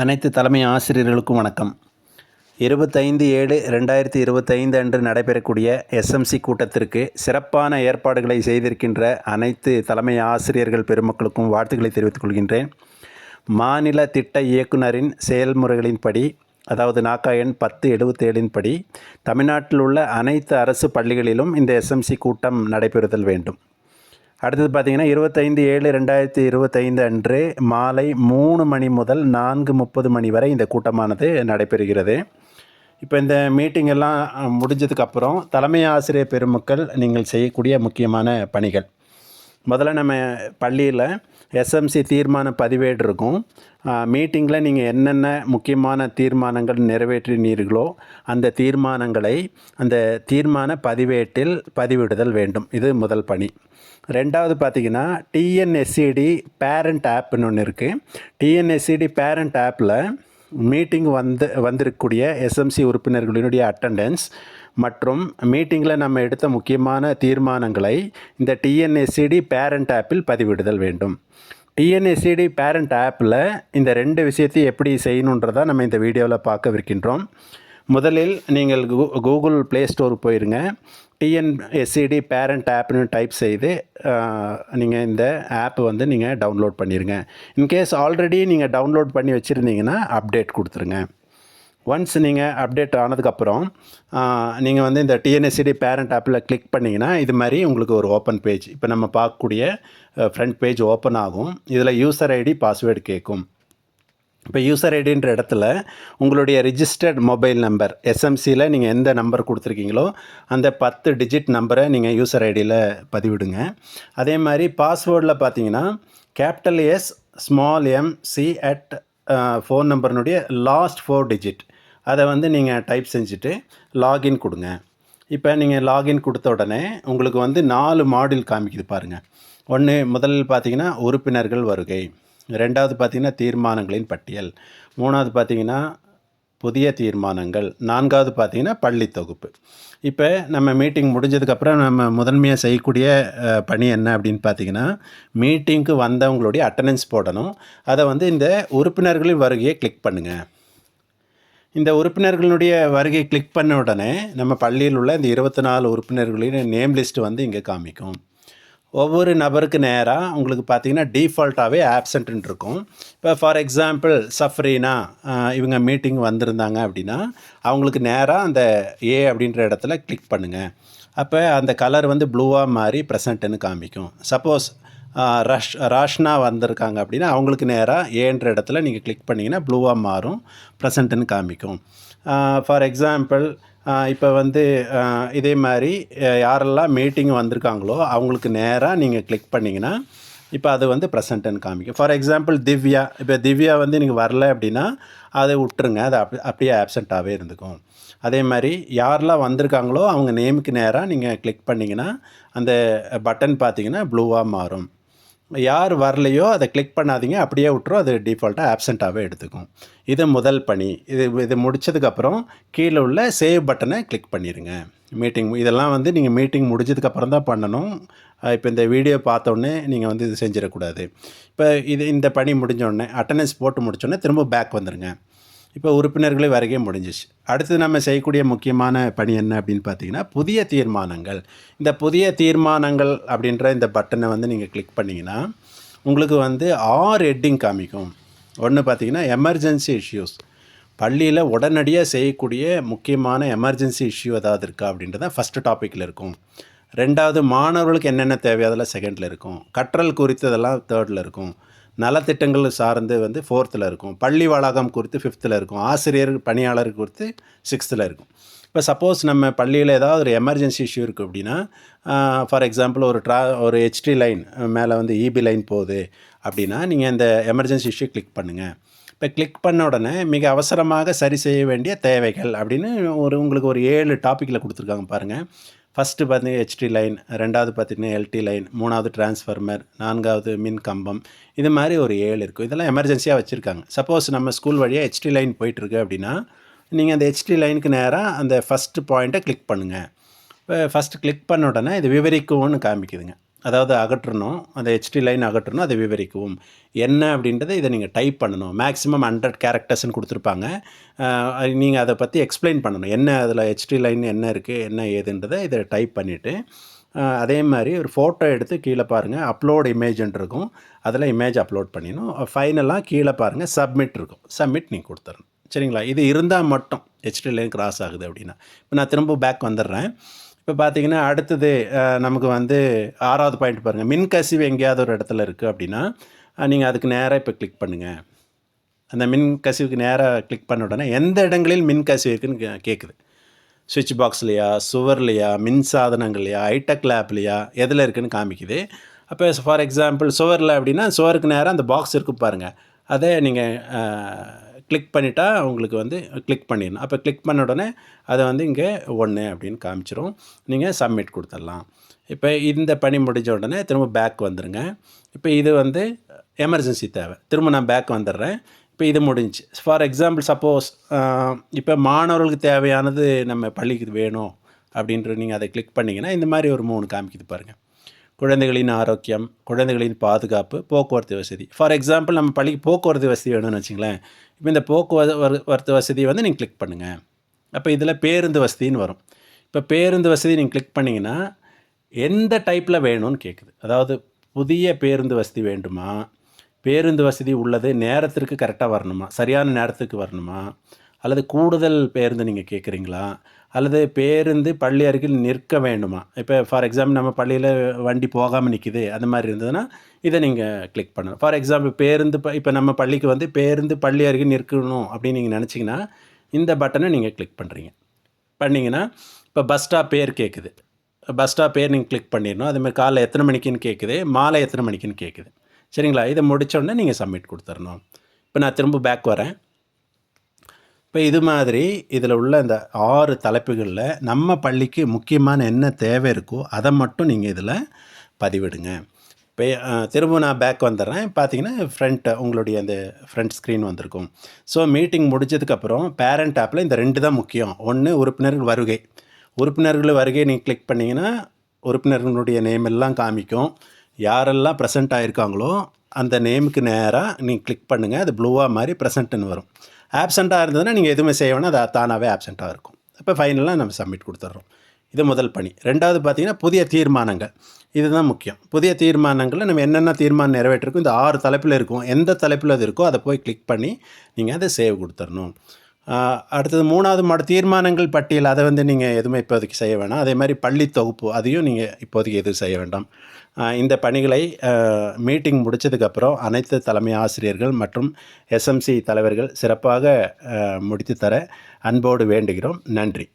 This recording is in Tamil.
அனைத்து தலைமை ஆசிரியர்களுக்கும் வணக்கம். 25/7/2025 அன்று நடைபெறக்கூடிய எஸ்எம்சி கூட்டத்திற்கு சிறப்பான ஏற்பாடுகளை செய்திருக்கின்ற அனைத்து தலைமை ஆசிரியர்கள் பெருமக்களுக்கும் வாழ்த்துக்களை தெரிவித்துக் கொள்கின்றேன். மாநில திட்ட இயக்குனரின் செயல்முறைகளின்படி, அதாவது நாக்கா எண் 1077 படி தமிழ்நாட்டில் உள்ள அனைத்து அரசு பள்ளிகளிலும் இந்த எஸ்எம்சி கூட்டம் நடைபெறுதல் வேண்டும். அடுத்தது பார்த்திங்கன்னா 25/7/2025 அன்று மாலை 3 மணி முதல் 4:30 மணி வரை இந்த கூட்டமானது நடைபெறுகிறது. இப்போ இந்த மீட்டிங் எல்லாம் முடிஞ்சதுக்கப்புறம் தலைமை ஆசிரியர் பெருமக்கள் நீங்கள் செய்யக்கூடிய முக்கியமான பணிகள், முதல்ல நம்ம பள்ளியில் எஸ்எம்சி தீர்மான பதிவேடு இருக்கும். மீட்டிங்கில் நீங்கள் என்னென்ன முக்கியமான தீர்மானங்கள் நிறைவேற்றினீர்களோ அந்த தீர்மானங்களை அந்த தீர்மான பதிவேட்டில் பதிவிடுதல் வேண்டும். இது முதல் பணி. ரெண்டாவது பார்த்திங்கன்னா டிஎன்எஸ்சிடி பேரண்ட் ஆப்னு ஒன்று இருக்குது. டிஎன்எஸ்சிடி பேரண்ட் ஆப்பில் மீட்டிங் வந்திருக்கக்கூடிய எஸ்எம்சி உறுப்பினர்களினுடைய அட்டண்டன்ஸ் மற்றும் மீட்டிங்கில் நம்ம எடுத்த முக்கியமான தீர்மானங்களை இந்த டிஎன்எஸ்சிடி பேரண்ட் ஆப்பில் பதிவிடுதல் வேண்டும். டிஎன்எஸ்சிடி பேரண்ட் ஆப்பில் இந்த 2 விஷயத்தையும் எப்படி செய்யணுன்றதை நம்ம இந்த வீடியோவில் பார்க்கவிருக்கின்றோம். முதலில் நீங்கள் கூகுள் ப்ளே ஸ்டோருக்கு போயிருங்க. டிஎன்எஸ்சிடி பேரண்ட் ஆப்னு டைப் செய்து நீங்கள் இந்த ஆப் நீங்கள் டவுன்லோட் பண்ணிடுங்க. இன்கேஸ் ஆல்ரெடி நீங்கள் டவுன்லோட் பண்ணி வச்சுருந்தீங்கன்னா அப்டேட் கொடுத்துருங்க. ஒன்ஸ் நீங்கள் அப்டேட் ஆனதுக்கப்புறம் நீங்கள் இந்த டிஎன்எஸ்சிடி பேரண்ட் ஆப்பில் கிளிக் பண்ணிங்கன்னா இது மாதிரி உங்களுக்கு ஒரு ஓப்பன் பேஜ், இப்போ நம்ம பார்க்கக்கூடிய ஃப்ரண்ட் பேஜ் ஓப்பன் ஆகும். இதில் யூசர் ஐடி பாஸ்வேர்டு கேட்கும். இப்போ யூசர் ஐடின்ற இடத்துல உங்களுடைய ரிஜிஸ்டர்ட் மொபைல் நம்பர், எஸ்எம்சியில் நீங்கள் எந்த நம்பர் கொடுத்துருக்கீங்களோ அந்த 10 டிஜிட் நம்பரை நீங்கள் யூசர் ஐடியில் பதிவிடுங்க. அதே மாதிரி பாஸ்வேர்டில் பார்த்தீங்கன்னா capital S small M C at phone நம்பர்னுடைய லாஸ்ட் 4 டிஜிட் அதை நீங்கள் டைப் செஞ்சுட்டு லாகின் கொடுங்க. இப்போ நீங்கள் லாகின் கொடுத்த உடனே உங்களுக்கு 4 மாடியூல் காமிக்குது பாருங்கள். ஒன்று முதலில் பார்த்தீங்கன்னா உறுப்பினர்கள் வருகை, ரெண்டாவது பார்த்திங்கன்னா தீர்மானங்களின் பட்டியல், மூணாவது பார்த்திங்கன்னா புதிய தீர்மானங்கள், நான்காவது பார்த்திங்கன்னா பள்ளி தொகுப்பு. இப்போ நம்ம மீட்டிங் முடிஞ்சதுக்கப்புறம் நம்ம முதன்மையாக செய்யக்கூடிய பணி என்ன அப்படின்னு பார்த்திங்கன்னா மீட்டிங்க்கு வந்தவங்களுடைய அட்டண்டன்ஸ் போடணும். அதை இந்த உறுப்பினர்களின் வருகையை கிளிக் பண்ணுங்கள். இந்த உறுப்பினர்களுடைய வருகை கிளிக் பண்ண உடனே நம்ம பள்ளியில் உள்ள இந்த 24 உறுப்பினர்களின் நேம் லிஸ்ட் இங்கே காமிக்கும். ஒவ்வொரு நபருக்கு நேராக உங்களுக்கு பார்த்திங்கன்னா டிஃபால்ட்டாகவே ஆப்சண்ட்டுன்னு இருக்கும். இப்போ ஃபார் எக்ஸாம்பிள் சஃப்ரீனா இவங்க மீட்டிங் வந்திருந்தாங்க அப்படின்னா அவங்களுக்கு நேராக அந்த ஏ அப்படின்ற இடத்துல கிளிக் பண்ணுங்கள். அப்போ அந்த கலர் ப்ளூவாக மாறி ப்ரெசண்ட்டுன்னு காமிக்கும். சப்போஸ் ராஷ்னா வந்திருக்காங்க அப்படின்னா அவங்களுக்கு நேராக ஏன்ற இடத்துல நீங்கள் கிளிக் பண்ணிங்கன்னா ப்ளூவாக மாறும், ப்ரெசண்ட்டுன்னு காமிக்கும். ஃபார் எக்ஸாம்பிள் இப்போ இதே மாதிரி யாரெல்லாம் மீட்டிங் வந்திருக்காங்களோ அவங்களுக்கு நேராக நீங்கள் கிளிக் பண்ணிங்கன்னா இப்போ அது ப்ரெசண்ட்டுன்னு காமிக்கும். ஃபார் எக்ஸாம்பிள் திவ்யா, இப்போ திவ்யா நீங்கள் வரல அப்படின்னா அதை விட்டுருங்க, அது அப்படியே ஆப்சண்ட்டாகவே இருந்துக்கும். அதே மாதிரி யாரெல்லாம் வந்திருக்காங்களோ அவங்க நேமுக்கு நேராக நீங்கள் கிளிக் பண்ணிங்கன்னா அந்த பட்டன் பார்த்திங்கன்னா ப்ளூவாக மாறும். யார் வரலையோ அதை கிளிக் பண்ணாதீங்க, அப்படியே விட்டுரும், அது டிஃபால்ட்டாக ஆப்சண்ட்டாகவே எடுத்துக்கும். இது முதல் பணி. இது முடித்ததுக்கப்புறம் கீழே உள்ள சேவ் பட்டனை கிளிக் பண்ணிடுங்க. மீட்டிங் இதெல்லாம் நீங்கள் மீட்டிங் முடிஞ்சதுக்கப்புறம் தான் பண்ணணும். இப்போ இந்த வீடியோ பார்த்தோன்னே நீங்கள் இது செஞ்சிடக்கூடாது. இப்போ இந்த பணி முடிஞ்சோடனே அட்டண்டன்ஸ் போட்டு முடிச்சோடனே திரும்ப பேக் வந்துடுங்க. இப்போ உறுப்பினர்களே வருகை முடிஞ்சிச்சு. அடுத்து நம்ம செய்யக்கூடிய முக்கியமான பணி என்ன அப்படின்னு பார்த்தீங்கன்னா புதிய தீர்மானங்கள். இந்த புதிய தீர்மானங்கள் அப்படின்ற இந்த பட்டனை நீங்கள் கிளிக் பண்ணிங்கன்னா உங்களுக்கு 6 ஹெட்டிங் காமிக்கும். ஒன்று பார்த்தீங்கன்னா எமர்ஜென்சி இஷ்யூஸ், பள்ளியில் உடனடியாக செய்யக்கூடிய முக்கியமான எமர்ஜென்சி இஷ்யூ ஏதாவது இருக்கா அப்படின்றத ஃபஸ்ட்டு டாப்பிக்கில் இருக்கும். ரெண்டாவது மாணவர்களுக்கு என்னென்ன தேவையோ அதெல்லாம் செகண்டில் இருக்கும். கற்றல் குறித்ததெல்லாம் தேர்டில் இருக்கும். நலத்திட்டங்கள் சார்ந்து 4th இருக்கும். பள்ளி வளாகம் குறித்து 5th இருக்கும். ஆசிரியர் பணியாளர் குறித்து 6th இருக்கும். இப்போ சப்போஸ் நம்ம பள்ளியில் ஏதாவது ஒரு எமர்ஜென்சி இஷ்யூ இருக்குது அப்படின்னா ஃபார் எக்ஸாம்பிள் ஒரு ஹெச்டி லைன் மேலே இபி லைன் போகுது அப்படின்னா நீங்கள் இந்த எமர்ஜென்சி இஷ்யூ கிளிக் பண்ணுங்கள். இப்போ கிளிக் பண்ண உடனே மிக அவசரமாக சரி செய்ய வேண்டிய தேவைகள் அப்படின்னு உங்களுக்கு ஒரு 7 டாப்பிக்கில் கொடுத்துருக்காங்க பாருங்கள். ஃபஸ்ட்டு பார்த்தீங்கன்னா ஹெச்டி லைன், ரெண்டாவது பார்த்திங்கன்னா எல்டி லைன், மூணாவது டிரான்ஸ்ஃபார்மர், நான்காவது மின் கம்பம், இது மாதிரி ஒரு 7 இருக்கும். இதெல்லாம் எமர்ஜென்சியாக வச்சுருக்காங்க. சப்போஸ் நம்ம ஸ்கூல் வழியாக ஹெச்டி லைன் போயிட்டுருக்கு அப்படின்னா நீங்கள் அந்த ஹெச்டி லைனுக்கு நேராக அந்த ஃபஸ்ட்டு பாயிண்ட்டை கிளிக் பண்ணுங்கள். இப்போ ஃபஸ்ட்டு கிளிக் பண்ண உடனே இது விவரிக்கும்னு காமிக்குதுங்க. அதாவது அகற்றணும், அந்த HT லைன் அகற்றணும், அதை விவரிக்கவும். என்ன அப்படின்றத இதை நீங்கள் டைப் பண்ணணும். மேக்ஸிமம் 100 கேரக்டர்ஸ்ன்னு கொடுத்துருப்பாங்க. நீங்கள் அதை பற்றி எக்ஸ்பிளைன் பண்ணணும். என்ன அதில் HT லைன் என்ன இருக்குது, என்ன ஏதுன்றதை இதை டைப் பண்ணிவிட்டு, அதே மாதிரி ஒரு ஃபோட்டோ எடுத்து கீழே பாருங்கள் அப்லோட் இமேஜ்ன்னு இருக்கும். அதில் இமேஜ் அப்லோட் பண்ணிடணும். ஃபைனலாக கீழே பாருங்கள் சப்மிட் இருக்கும். சப்மிட் நீங்கள் கொடுத்துடணும். சரிங்களா? இது இருந்தால் மட்டும் HT லைன் கிராஸ் ஆகுது அப்படின்னா. இப்போ நான் திரும்ப பேக் வந்துடுறேன். இப்போ பார்த்தீங்கன்னா அடுத்தது நமக்கு வந்து 6வது பாயிண்ட் பாருங்கள். மின்கசிவு எங்கேயாவது ஒரு இடத்துல இருக்குது அப்படின்னா நீங்கள் அதுக்கு நேராக இப்போ கிளிக் பண்ணுங்கள். அந்த மின்கசிவுக்கு நேராக கிளிக் பண்ண உடனே எந்த இடங்களில் மின்கசிவு இருக்குதுன்னு கேட்குது. சுவிட்ச் பாக்ஸ்லையா, சுவர்லையா, மின் சாதனங்கள்லையா, ஹைடெக் லேப்லையா, எதில் இருக்குதுன்னு காமிக்குது. அப்போ ஃபார் எக்ஸாம்பிள் சுவரில் அப்படின்னா சுவருக்கு நேராக அந்த பாக்ஸ் இருக்குது பாருங்கள். அதை நீங்கள் கிளிக் பண்ணிட்டா உங்களுக்கு வந்து கிளிக் பண்ணிடணும். அப்போ கிளிக் பண்ண உடனே அதை வந்து இங்கே 1 அப்படின்னு காமிச்சிரும். நீங்கள் சப்மிட் கொடுத்துடலாம். இப்போ இந்த பணி முடிஞ்ச உடனே திரும்ப பேக் வந்துடுங்க. இப்போ இது வந்து எமர்ஜென்சி தேவை. திரும்ப நான் பேக் வந்துடுறேன். இப்போ இது முடிஞ்சு. ஃபார் எக்ஸாம்பிள் சப்போஸ் இப்போ மாணவர்களுக்கு தேவையானது நம்ம பள்ளிக்கு வேணும் அப்படின்ட்டு நீங்கள் அதை கிளிக் பண்ணிங்கன்னா இந்த மாதிரி ஒரு 3 காமிக்குது பாருங்கள். குழந்தைகளின் ஆரோக்கியம், குழந்தைகளின் பாதுகாப்பு, போக்குவரத்து வசதி. ஃபார் எக்ஸாம்பிள் நம்ம பள்ளிக்கு போக்குவரத்து வசதி வேணும்னு வச்சுங்களேன். இப்போ இந்த போக்குவரத்து வசதியை வந்து நீங்கள் கிளிக் பண்ணுங்கள். அப்போ இதில் பேருந்து வசதின்னு வரும். இப்போ பேருந்து வசதி நீங்கள் கிளிக் பண்ணிங்கன்னா எந்த டைப்பில் வேணும்னு கேட்குது. அதாவது புதிய பேருந்து வசதி வேண்டுமா, பேருந்து வசதி உள்ளது நேரத்திற்கு கரெக்டாக வரணுமா, சரியான நேரத்துக்கு வரணுமா, அல்லது கூடுதல் பேருந்து நீங்கள் கேட்குறீங்களா, அல்லது பேருந்து பள்ளி அருகில் நிற்க வேண்டுமா. இப்போ ஃபார் எக்ஸாம்பிள் நம்ம பள்ளியில் வண்டி போகாமல் நிற்கிது, அந்த மாதிரி இருந்ததுன்னா இதை நீங்கள் கிளிக் பண்ணணும். ஃபார் எக்ஸாம்பிள் பேருந்து இப்போ நம்ம பள்ளிக்கு வந்து பேருந்து பள்ளி அருகில் நிற்கணும் அப்படின்னு நீங்கள் நினச்சிங்கன்னா இந்த பட்டனை நீங்கள் கிளிக் பண்ணுறீங்க. பண்ணிங்கன்னா இப்போ பஸ் ஸ்டாப் பேர் கேட்குது. பஸ் ஸ்டாப் பேர் நீங்கள் கிளிக் பண்ணிடணும். அதுமாதிரி காலைல எத்தனை மணிக்குன்னு கேட்குது, மாலை எத்தனை மணிக்குன்னு கேட்குது. சரிங்களா? இதை முடித்தோடனே நீங்கள் சப்மிட் கொடுத்துடணும். இப்போ நான் திரும்ப பேக் வரேன். இப்போ இது மாதிரி இதில் உள்ள இந்த 6 தலைப்புகளில் நம்ம பள்ளிக்கு முக்கியமான என்ன தேவை இருக்கோ அதை மட்டும் நீங்கள் இதில் பதிவிடுங்க. இப்போ திரும்ப நான் பேக் வந்துடுறேன். பார்த்தீங்கன்னா உங்களுடைய அந்த ஃப்ரண்ட் ஸ்க்ரீன் வந்திருக்கும். ஸோ மீட்டிங் முடிஞ்சதுக்கப்புறம் பேரண்ட் ஆப்பில் இந்த 2 தான் முக்கியம். ஒன்று உறுப்பினர்கள் வருகை. உறுப்பினர்கள் வருகை நீங்கள் கிளிக் பண்ணிங்கன்னா உறுப்பினர்களுடைய நேம் எல்லாம் காமிக்கும். யாரெல்லாம் ப்ரெசென்ட் ஆகிருக்காங்களோ அந்த நேமுக்கு நேராக நீங்கள் கிளிக் பண்ணுங்கள். அது ப்ளூவாக மாதிரி ப்ரெசென்ட்டுன்னு வரும். ஆப்சண்ட்டாக இருந்ததுன்னா நீங்கள் எதுவுமே செய்ய வேணாம், அது தானாகவே ஆப்சண்ட்டாக இருக்கும். இப்போ ஃபைனலாக நம்ம சப்மிட் கொடுத்துட்றோம். இது முதல் பணி. 2வது பார்த்திங்கன்னா புதிய தீர்மானங்கள். இதுதான் முக்கியம். புதிய தீர்மானங்களில் நம்ம என்னென்ன தீர்மானம் நிறைவேற்றிருக்கோம் இந்த 6 தலைப்பில் இருக்கும். எந்த தலைப்பில் அது இருக்கோ அதை போய் கிளிக் பண்ணி நீங்கள் அதை சேவ் கொடுத்துடணும். அடுத்தது 3வது தீர்மானங்கள் பட்டியல். அதை வந்து நீங்கள் எதுவுமே இப்போதைக்கு செய்ய வேணாம். அதே மாதிரி பள்ளி தொகுப்பு அதையும் நீங்கள் இப்போதைக்கு எதுவும் செய்ய வேண்டாம். இந்த பணிகளை மீட்டிங் முடித்ததுக்கப்புறம் அனைத்து தலைமை ஆசிரியர்கள் மற்றும் SMC தலைவர்கள் சிறப்பாக முடித்து தர அன்போடு வேண்டுகிறோம். நன்றி.